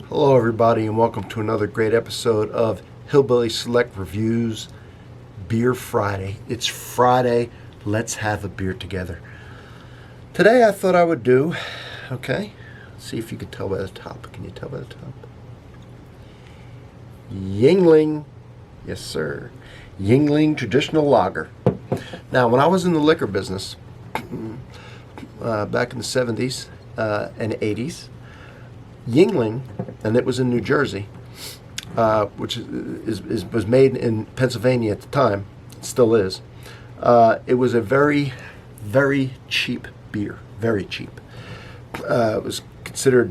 Hello, everybody, and welcome to another great episode of Hillbilly Select Reviews Beer Friday. It's Friday. Let's have a beer together. Today, I thought I would do, let's see if you can tell by the top. Can you tell by the top? Yuengling. Yes, sir. Yuengling Traditional Lager. Now, when I was in the liquor business back in the 70s and 80s, Yuengling, and it was in New Jersey, which was made in Pennsylvania at the time. It still is. It was a very, very cheap beer. Very cheap. It was considered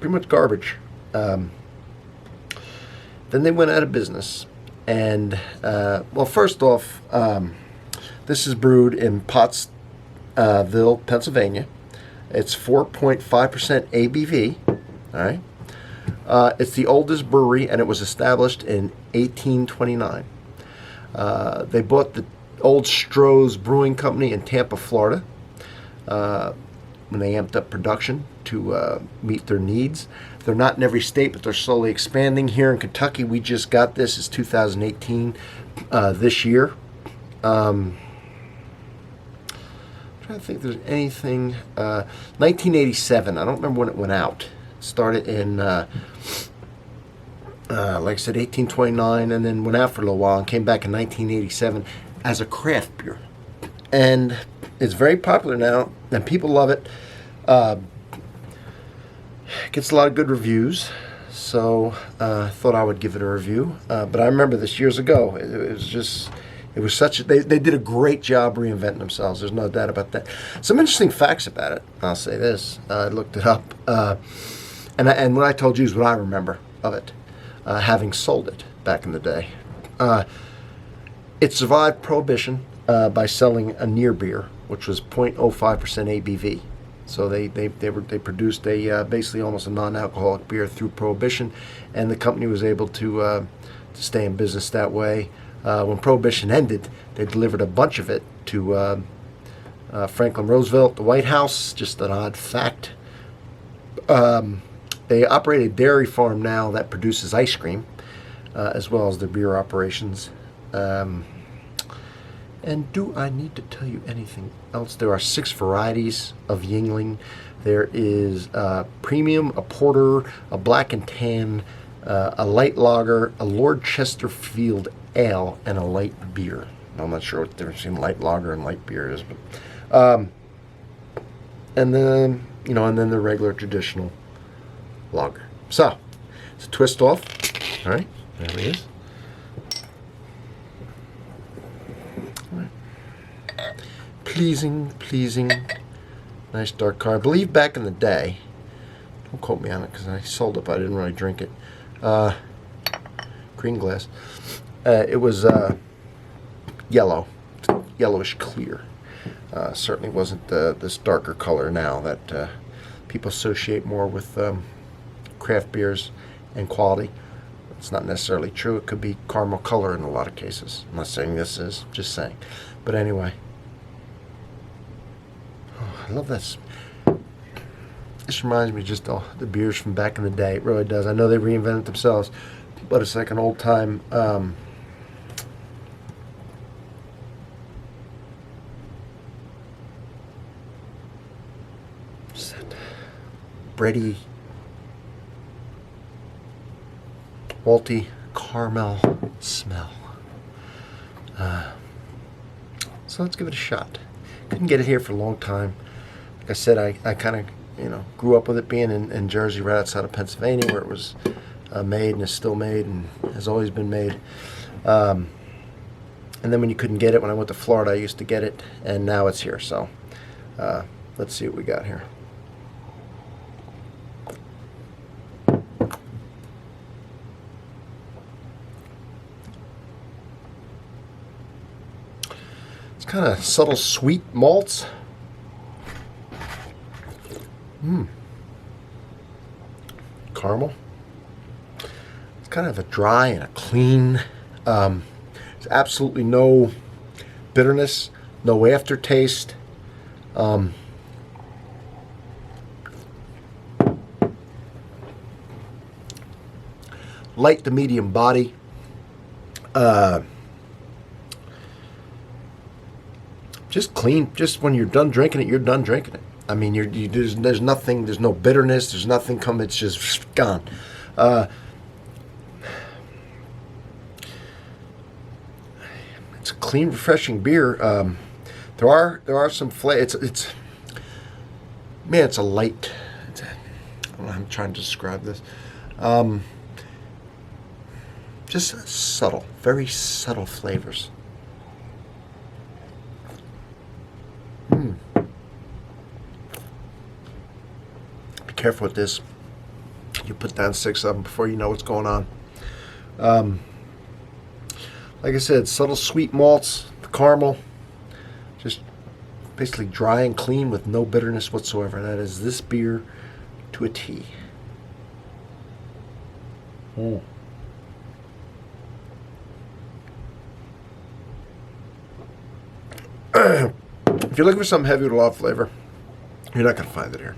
pretty much garbage. Then they went out of business. And, first off, this is brewed in Pottsville, Pennsylvania. It's 4.5% ABV. All right. It's the oldest brewery, and it was established in 1829. They bought the old Stroh's Brewing Company in Tampa, Florida, when they amped up production to meet their needs. They're not in every state, but they're slowly expanding. Here in Kentucky, we just got this. It's 2018 this year. I'm trying to think if there's anything. 1987. I don't remember when it went out. Started in, like I said, 1829, and then went out for a little while and came back in 1987 as a craft beer. And it's very popular now, and people love it. Gets a lot of good reviews, so I thought I would give it a review. But I remember this years ago. It was such. They did a great job reinventing themselves. There's no doubt about that. Some interesting facts about it. I'll say this. I looked it up. And what I told you is what I remember of it, having sold it back in the day. It survived Prohibition by selling a near beer, which was 0.05% ABV. So they produced basically almost a non-alcoholic beer through Prohibition, and the company was able to stay in business that way. When Prohibition ended, they delivered a bunch of it to Franklin Roosevelt, the White House. Just an odd fact. They operate a dairy farm now that produces ice cream, as well as their beer operations. And do I need to tell you anything else? There are 6 varieties of Yuengling. There is premium, a porter, a black and tan, a light lager, a Lord Chesterfield ale, and a light beer. I'm not sure what the difference between light lager and light beer is, but and then the regular traditional lager. So it's a twist off. All right, there it is. All right. Pleasing, nice dark color. I believe back in the day, don't quote me on it because I sold it, but I didn't really drink it. Green glass. It was yellow, yellowish clear. Certainly wasn't this darker color now that people associate more with craft beers and quality. It's not necessarily true. It could be caramel color in a lot of cases. I'm not saying this is, just saying. But anyway, I love this. This reminds me just of the beers from back in the day. It really does. I know they reinvented themselves, but it's like an old time bready, malty caramel smell. So let's give it a shot. Couldn't get it here for a long time. Like I said, I kind of grew up with it being in Jersey, right outside of Pennsylvania, where it was made and is still made and has always been made. And then when you couldn't get it, when I went to Florida, I used to get it, and now it's here. So let's see what we got here. Kind of subtle sweet malts. Caramel. It's kind of a dry and a clean. There's absolutely no bitterness, no aftertaste. light to medium body. Just clean. Just when you're done drinking it, you're done drinking it. I mean, there's nothing. There's no bitterness. There's nothing come. It's just gone. It's a clean, refreshing beer. There are some flavors. It's man. It's a light. I don't know how I'm trying to describe this. Just subtle, very subtle flavors. Be careful with this. You put down 6 of them before you know what's going on. Like I said, subtle sweet malts, the caramel, just basically dry and clean with no bitterness whatsoever. That is this beer to a T. If you're looking for something heavy with a lot of flavor, you're not going to find it here.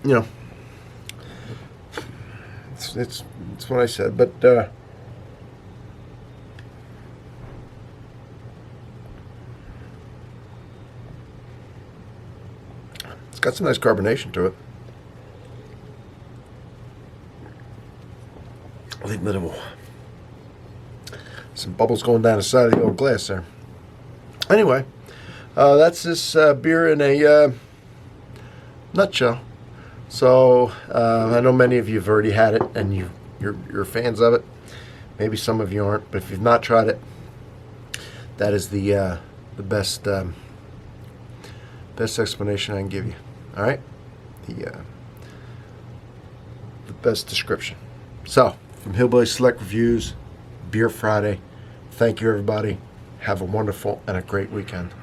You know, it's what I said, but it's got some nice carbonation to it. I think little some bubbles going down the side of the old glass there. Anyway, that's this beer in a nutshell. So I know many of you have already had it, and you're fans of it. Maybe some of you aren't, but if you've not tried it, that is the best best explanation I can give you. All right, the best description. So from Hillbilly Select Reviews, Beer Friday. Thank you, everybody. Have a wonderful and a great weekend.